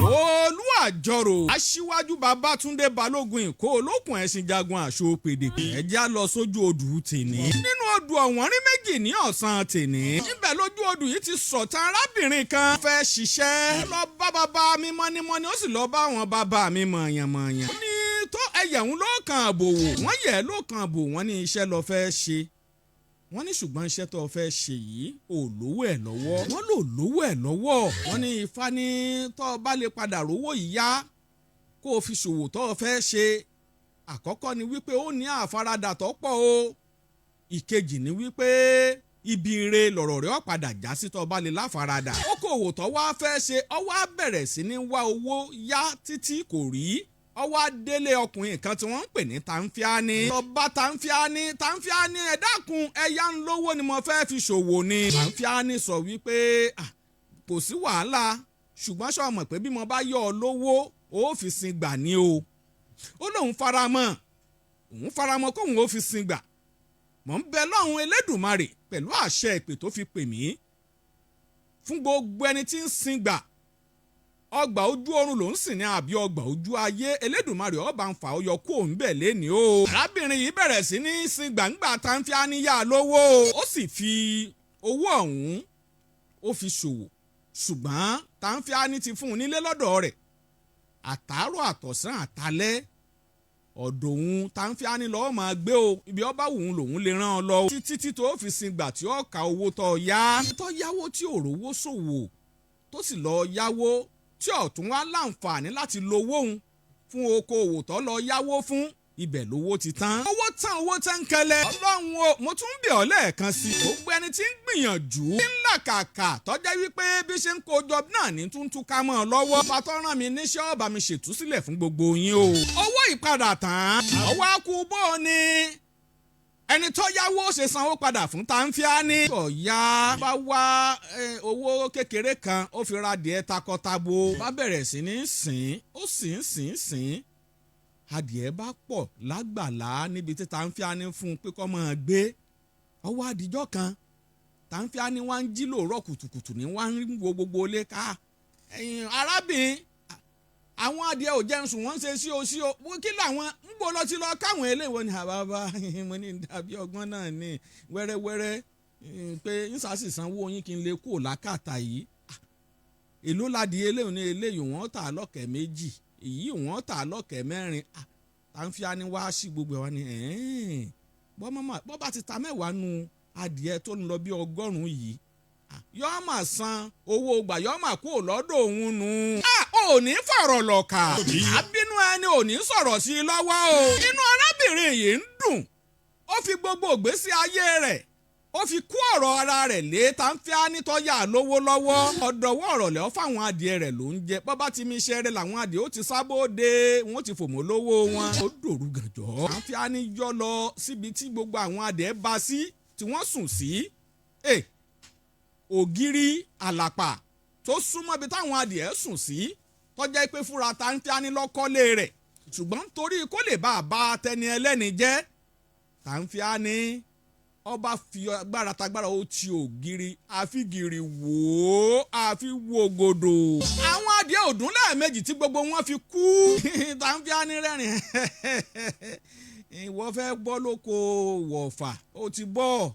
olúwàjọrò aṣíwájú Babatunde Balogun ìkó olókùn ẹ̀sìn Jagunaso Pedepede ẹ̀já lọ sójú odù tèní. nínú odù Oworin méjì ní ọ̀sán tèní. níbẹ̀ lójú odù yìí ti sọ̀tàn arábìnrin kan fẹ́ ṣiṣẹ́. lọ bá bàbá mi mọ́nímọ́ní ó sì lọ bá àwọn bàbá mi mọ̀yànmọ̀yàn. ó ní tó ẹ̀yẹ̀ ń lọ́kàn àbò wò wọ́n yẹ̀ lọ́kàn àbò wọ́n ní iṣẹ́ lọ fẹ́ ṣe. wọ́n ní ṣùgbọ́n iṣẹ́ tó fẹ́ ṣe yìí ò lówó ẹ̀ lọ́wọ́. wọ́n lò lówó ẹ̀ lọ́wọ́. wọ́n ní Ifá ní tó bá lè padà rówó yìí yá kó o fi ṣòwò tó fẹ́ ṣe. àkọ́kọ́ ni wípé ó ní àfaradà tó pọ̀ o. ìkejì ni wípé ibi ire lọ̀rọ̀ rẹ̀ ó padà já sí tó bá lè láfaradà. okòwò tó wá fẹ́ ṣe ó wá bẹ̀rẹ̀ sí ní wá owó yá títí kò rí. ó wá délé ọkùnrin kan tí wọ́n ń pè ní Tanfiani. lọ bá Tanfiani ẹ dákun ẹ̀yà ń lówó ni mo fẹ́ fi ṣòwò ni. Tanfiani sọ wípé kò sí wàhálà ṣùgbọ́n ṣó mọ̀ pé bí mo bá yọ ọ lówó ó fi sin gbà ní o. ó lóun faramọ́ kóun ó fi sin gbà. mò ń bẹ lọ́hùn Elédùmarè pẹ̀lú àṣẹ ìpè tó fi pè mí fún gbogbo ẹni tí ń sin gbà. ọgbà ojú ọ̀run ló ń sìn ní àbí ọgbà ojú ayé Elédùmarè ọba ń fà ó yọ kó òun bẹ̀ lẹ́ni o. arábìnrin yìí bẹ̀rẹ̀ sí ní sin gbàǹgbà Tanfiani yá lówó. ó sì fi owó ọ̀hún ó fi ṣòwò ṣùgbọ́n Tanfiani ti fún un nílé lọ́dọ̀ rẹ̀. àtàárọ̀ àtọ̀sán àtalẹ́ ọ̀dọ̀ òun Tanfiani lọ́wọ́ máa gbé o. ibi ọba wùn lòun lè rán ọ lọ. títí tó fi sin gbà tí ó ka owó tó yá. tó yáwó tí ò rówó ṣòwò tó sì lọ yáwó tí ọ̀tún wá láǹfààní láti lo owó òun fún okòwò tó lọ yáwó fún ibẹ̀ lówó ti tán. owó tán kẹlẹ̀. ọlọ́run o mo tún bẹ̀ ọ́ lẹ́ẹ̀kan sí i. gbogbo ẹni tí ń gbìyànjú ń làkàkà tọ́jà wípé bí ṣe ń kojọ náà ní túntún ká mọ́ ọ lọ́wọ́. pàtó rán mi níṣẹ́ ọba mi ṣètúsílẹ̀ fún gbogbo yín o. owó ìpadà tán ọwọ́ akú bó o ní ẹni tó yáwó ṣe sanwó padà fún Tanfiani. ọ̀ya bá wá owó kékeré kan ó fi ra adìẹ takọtabo. bá bẹ̀rẹ̀ sí ní sìn ó sìn. adìẹ bá pọ̀ lágbàlá níbi tí Tanfiani fún un pé kó máa gbé. ọwọ́ àdìjọ́ kan Tanfiani wá ń jí lóòrọ̀ kùtùkùtù ní wá ń wo gbogbo ilé ká. arábìnrin àwọn adìẹ ò jẹun sùn wọ́n ṣe sí o kí làwọn ń bọ̀ lọ sí lọ káwọn eléwọ́ ni àbábá mo ní dàbí ọgbọ́n náà ní wẹ́rẹ́wẹ́rẹ́ pé nsàsì sanwó yín kí n lè kú làkàtà yìí. èló ládìí eléyìí ní eléyìí wọ́n tà lọ́kẹ̀ méjì èyí wọ́n tà lọ́kẹ̀ mẹ́rin. Tanfiani wá sí gbogbo ẹ̀ wá ní bọ́ bá ti ta mẹ́wàá nu adìẹ tó ń lọ bí 100 yìí yọ́ọ́ máa san owó gbà yọ́ọ́ máa kú lọ́dọ̀ òun nù. ò ní fọ̀rọ̀ lọ̀kà. àbínú ẹni ò ní sọ̀rọ̀ sí i lọ́wọ́ o. inú arábìnrin yìí ń dùn. ó fi gbogbo ìgbésí ayé rẹ̀ ó fi kú ọ̀rọ̀ ara rẹ̀ lé Tanfiani tó yá lówó lọ́wọ́. ọ̀dọ̀wọ́ ọ̀rọ̀ lẹ́ fáwọn adìẹ rẹ̀ ló ń jẹ. bọ́bá ti mi ṣeré làwọn adìẹ ó ti sábóde wọ́n ti fòmò lówó wọn. ó dòru gànjọ́. Tanfiani yọ lọ síbi tí gbogbo àwọn adìẹ bá sí tí wọ́n sùn sí. ògiri àlàpà tó súnmọ́ ibi táwọn adìẹ sùn sí tọ́jà pé fúnra Tanfiani lọ́kọ́lé rẹ̀ ṣùgbọ́n torí kó lè bá a bá tẹni ẹlẹ́ni jẹ́ Tanfiani ọba fi agbára tagbára ó ti ògiri àfigiri wò ó àfi wo gòdò. àwọn adìẹ ọdún lẹ́ẹ̀mejì tí gbogbo wọn fi kú. Tanfiani rẹ́rìn ìwọ fẹ́ bọ́ lóko wọ̀fà ó ti bọ́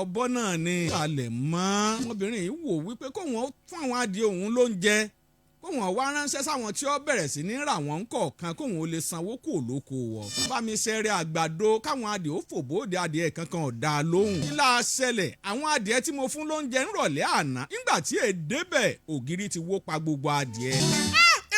ọbọ náà ni. kalẹ̀ mọ́ ọmọbìnrin yìí wò wípé kóun fún àwọn adìẹ òun lóúnjẹ kóun wá ránṣẹ́ sáwọn tí ó bẹ̀rẹ̀ sí ní rà wọ́n kọ̀ọ̀kan kóun ó lè sanwó kò lóko wọ̀. bá mi ṣẹrẹ àgbàdo káwọn adìẹ ó fò bóde adìẹ kankan ọ̀dà lóhùn. nílá ṣẹlẹ̀ àwọn adìẹ tí mo fún lóúnjẹ ń rọ̀lẹ́ àná nígbà tí èdè bẹ̀ ògiri ti wó pa gbogbo adìẹ.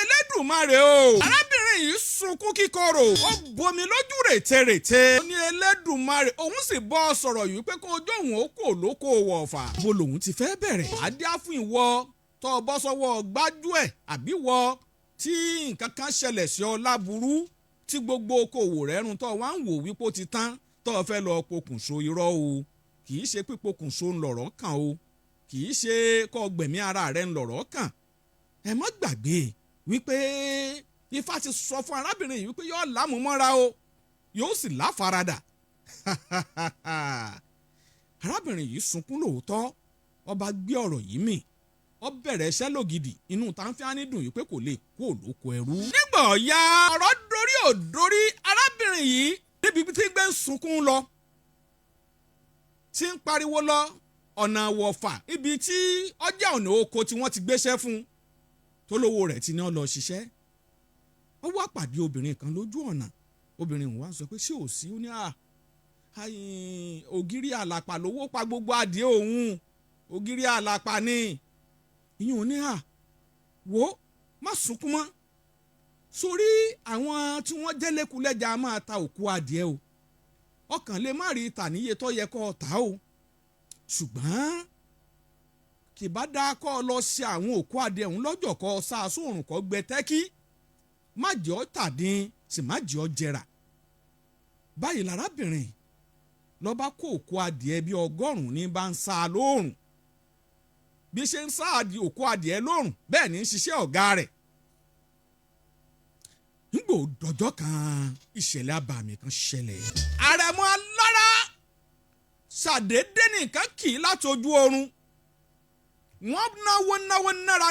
Elédùmarè o. arábìnrin yìí sunkún kíkorò ó bomi lójú rètérètè. ó ní Elédùmarè òun sì bọ́ sọ̀rọ̀ yìí pé kó ojú òun ó kò lóko wọ̀fà. mo lòun ti fẹ́ bẹ̀rẹ̀. adé á fún ìwọ tó o bọ́ sọ́wọ́ gbájú ẹ̀ àbí wọ tí nǹkan kan ṣẹlẹ̀ sí ọ láburú tí gbogbo okòwò rẹ̀ run tó wá ń wò wípé ó ti tán tó o fẹ́ lọ pokùnso irọ́ o kì í ṣe pípokùnso ńlọ̀rọ̀ kàn o kì í ṣe kó gbẹ̀mí ara rẹ̀ ńlọ̀rọ̀ kàn. ẹ má gbàgbé wípé Ifá ti sọ fún arábìnrin yìí wípé yóò lámú mọ́ra o yóò sì láfaradà. arábìnrin yìí sunkún lóòótọ́ ọba gbé ọ̀rọ̀ yìí mì ó bẹ̀rẹ̀ iṣẹ́ lògidì inú Tàǹfíàní dùn yìí pé kò lè kú òlóko ẹrú. nígbà ọ̀ya ọ̀rọ̀ dorí ò dorí arábìnrin yìí níbi tí gbé ń sunkún lọ tí ń pariwo lọ ọ̀nà wọ̀fà ibi tí ọjà ọ̀nà oko tí wọ́n ti gbéṣẹ́ fún tó lówó rẹ̀ ti ní ó lọ ṣiṣẹ́. ó wá pàdé obìnrin kan lójú ọ̀nà obìnrin wa sọ pé ṣé ò sí ó ní ògiri àlàpà lówó pa gbogbo adìẹ òun ògiri àlàpà ni ìyẹn ò ní wò má sunkún mọ́ sórí àwọn tí wọ́n jẹ́ lẹ́kùlẹ́jà máa ta òkú adìẹ o ọkàn lè má rí ìtà níye tó yẹ kó tà o ṣùgbọ́n kì bá dáa kó lọ sí àwọn òkú adìẹ òun lọ́jọ́ kó sáàsóòrùn kó gbẹ tẹ́kí má jẹ́ ọ́ tàdín sì má jẹ́ ọ́ jẹrà. báyìí lárábìnrin ló bá kó òkú adìẹ bíi 100 ní bá ń sá lóòrùn bí ṣe ń sá òkú adìẹ lóòrùn bẹ́ẹ̀ ní ń ṣiṣẹ́ ọ̀gá rẹ̀. nígbò dọjọ́ kan ìṣẹ̀lẹ̀ abàmì kan ṣẹlẹ̀. àrẹ̀mọ alára ṣàdédé nìkan kì í láti ojú oorun wọ́n náwó nára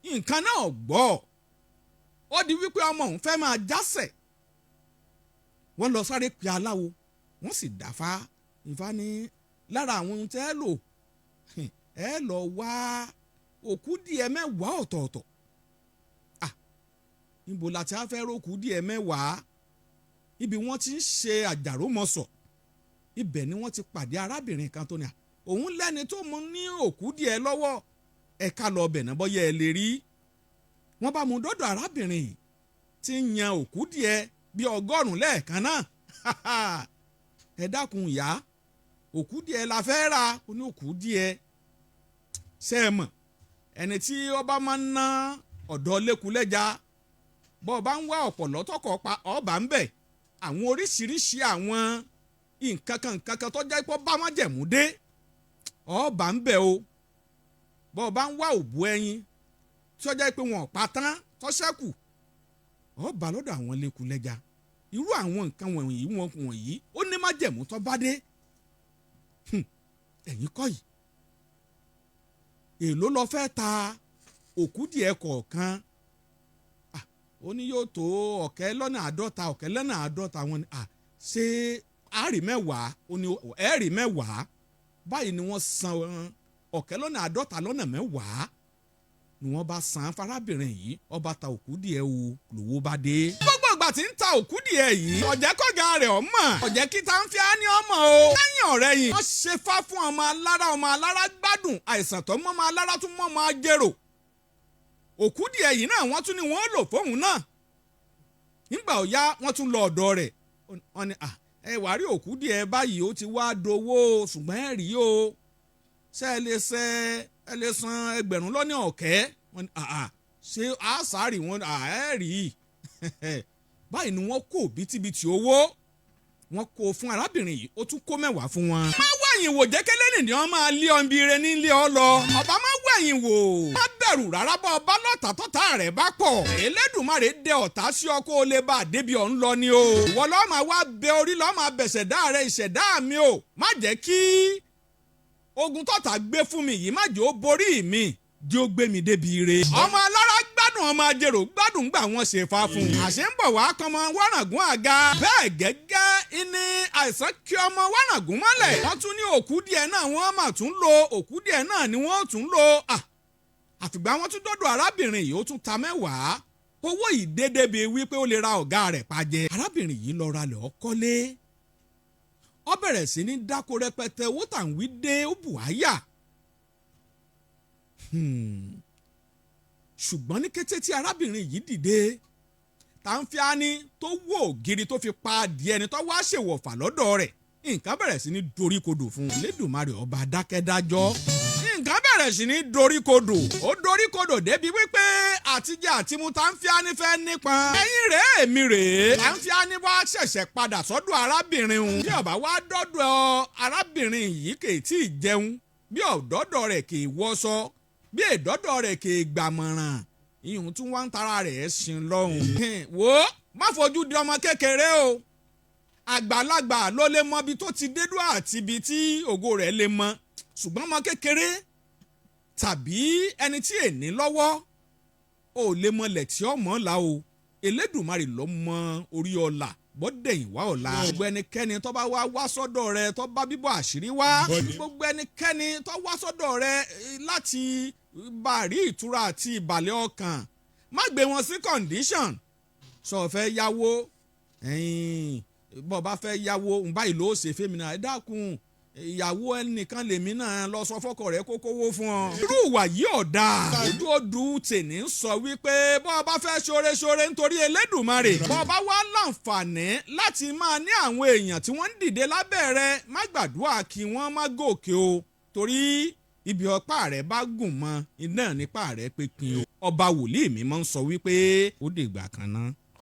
nǹkan náà gbọ́ ó di wípé ọmọ òun fẹ́ máa jásẹ̀ wọ́n lọ sáré pe aláwo wọ́n sì dáfá Ifá ní lára àwọn ohun tẹ́ lò ẹ lọ wá òkú díẹ̀ 10 ọ̀tọ̀ọ̀tọ̀ níbo la ti á fẹ́ rókú díẹ̀ 10 ibi wọ́n ti ń ṣe àjàrómọ̀sọ̀ ibẹ̀ ni wọ́n ti pàdé arábìnrin kan tó ní òun lẹ́ni tó mú ní òkú díẹ̀ lọ́wọ́ ẹ̀ka lọ ọbẹ̀ náà bọ́yẹ ẹ lè rí wọ́n bá mú dọ́dọ̀ arábìnrin tí ń yan òkú díẹ̀ bí 100 lẹ́ẹ̀kan náà ẹ dákun ìyá òkú díẹ̀ la fẹ́ ra ó ní òkú díẹ̀ ṣe é mọ̀ ẹni tí ọba máa ń ná ọ̀dọ́ lẹ́kulẹ́já bọ́ ọba ń wá ọ̀pọ̀lọ́ tọkọ̀ pa ọba ń bẹ̀ àwọn oríṣiríṣi àwọn nǹkan kan tó jẹ́ pé bá má jẹ̀mú dé ọba ń bẹ̀ o bọ́ ọba ń wá òbú ẹyin tí ó jẹ́ pé wọn ò pa tán tó ṣẹ́kù ọba lọ́dọ̀ àwọn lẹ́kulẹ́já irú àwọn nǹkan wọ̀nyí ó ní má jẹ̀mú tó bá dé ẹ̀yin kọ́ yìí èló lọ fẹ́ ta òkú díẹ̀ kọ̀ọ̀kan ó ní yóò tó 150 wọn ni ṣé àárí 10 ó ní ẹ̀rí 10 báyìí ni wọ́n san 150 ni wọ́n bá san farábìnrin yìí ọba ta òkú díẹ̀ o lówó bá dé. gbogbo ìgbà tí ń ta òkú díẹ̀ yìí ọ̀jẹ̀kọ̀gà rẹ̀ ọmọ ọ̀jẹ̀ kí Tàǹfíàní ọmọ o. lẹ́yìn ọ̀rẹ́ yìí wọ́n ṣe fá fún ọmọ alára gbádùn àìsàn tó mọ́ ọmọ alára tún mọ́ ọmọ ajérò. òkú díẹ̀ yìí náà wọ́n tún ní wọ́n lò fóun náà. nígbà ó yá wọ́n tún lọ ọ̀dọ̀ rẹ̀ wọ́n ní ẹ wá rí òkú díẹ̀ báyìí ó ti wá dowó ṣùgbọ́n ẹ rí o ṣé ẹ lè san 1,000 lọ́nà ọ̀kẹ́ wọn ni ṣé àṣàrì wọn ẹ rí báyìí ni wọ́n kó bítíbitì owó wọ́n kó fún arábìnrin yìí ó tún kó 10 fún wọn. má wẹ̀yìn wò jẹ́kẹ́lẹ́ nìdí wọn máa lé ọ̀nbi rẹ nílé ọ lọ ọba má wẹ̀yìn wò má bẹ̀rù rárá bọ́ ọba lọ́tà tọ́ta rẹ̀ bá pọ̀ Elédùmarè dẹ ọ̀tá sí ọ kó o lè bá a débi ọ̀ ń lọ ni o ìwọ lọ́ọ́ máa wá bẹ orí lọ́ọ́ máa bẹ̀ṣẹ̀dá rẹ ìṣẹ̀dá mi o má jẹ́ kí ogun tọ́ta gbé fún mi yìí má jẹ́ ó borí mi jẹ́ ó gbé mi débi ire. ọmọ alára gbádùn ọmọ ajérò gbádùn gbà wọ́n ṣe fa fún un. àṣẹ ń bọ̀ wá kọ́mọ wárangún àga. bẹ́ẹ̀ gẹ́gẹ́ ní àìsàn kí ọmọ wárangún mọ́lẹ̀. wọ́n tún ní òkú díẹ̀ náà wọ́n máa tún lo òkú díẹ̀ náà ni wọ́n tún lo. àfìgbà wọn tún dọ́dọ̀ arábìnrin yìí ó tún ta 10. owó yìí dédé bíi wípé ó lè ra ọ̀gá rẹ̀ pàjẹ́. arábìnrin yìí lọ ra lẹ̀ ọkọ́lé. ó bẹ̀rẹ̀ sí ní dáko rẹpẹtẹ owó tà ń wí dé ó bù áyà. ṣùgbọ́n ní kété tí arábìnrin yìí dìde Tàǹfíàní tó wó ògiri tó fi pa adìẹ ẹni tó wá ṣèwọ̀fà lọ́dọ̀ rẹ̀ nǹkan bẹ̀rẹ̀ sí ní doríkodò fún un. Elédùmarè ọba dákẹ́dájọ́ nǹkan bẹ̀rẹ̀ sí ní doríkodò ó doríkodò débi wípé àtijọ́ àtimú Tàǹfíàní fẹ́ nípọn. ẹ̀yin rèé èmi rèé Tàǹfíàní wá ṣẹ̀ṣẹ̀ padà sọ́dọ̀ arábìnrin òun. bí ọba wá dọ́dọ̀ arábìnrin yìí kì í tí ì jẹun bí ọ̀dọ́dọ̀ rẹ̀ kì í wọṣọ bí èdọ́dọ̀ rẹ̀ kì í gbàmọ̀ràn ìhun tún wá ń tara rẹ̀ sin lọ́hùn. wò ó má fojú di ọmọ kékeré o àgbàlagbà ló lè mọ ibi tó ti dédú àti ibi tí ògo rẹ̀ lè mọ ṣùgbọ́n ọmọ kékeré tàbí ẹni tí èní lọ́wọ́ ò lè mọlẹ̀ tí ọmọ là o Elédùmarè ló mọ orí ọlà bọ́dẹ̀yìn wá ọ̀la. gbogbo ẹnikẹ́ni tó bá wá sọ́dọ̀ rẹ tó bá bíbọ̀ àṣírí wá. gbogbo ẹnikẹ́ni tó wá sọ́dọ̀ rẹ láti bá rí ìtura àti ìbàlẹ̀ ọkàn má gbé wọn sí condition. sọ fẹ́ yáwó bọ́ bá fẹ́ yáwó ń báyìí ló ṣe fẹ́mi náà ẹ dákun ìyàwó ẹnìkan lèmi náà lọ sọ fọ́kọ rẹ̀ kó kówó fún ọ. irú ìwà yìí ọ̀dà ojú odù tèní ń sọ wípé bọ́ ọ bá fẹ́ ṣoore nítorí Elédùmarè bọ́ ọ bá wá láǹfààní láti máa ní àwọn èèyàn tí wọ́n ń dìde lábẹ́ rẹ má gbàdúrà kí wọ́n má gòkè o torí ibi ọ̀pá rẹ̀ bá gùn mọ́ iná nípa rẹ̀ pé pin o. ọba wòlíì mímọ́ ń sọ wípé ó dìgbà kan náà.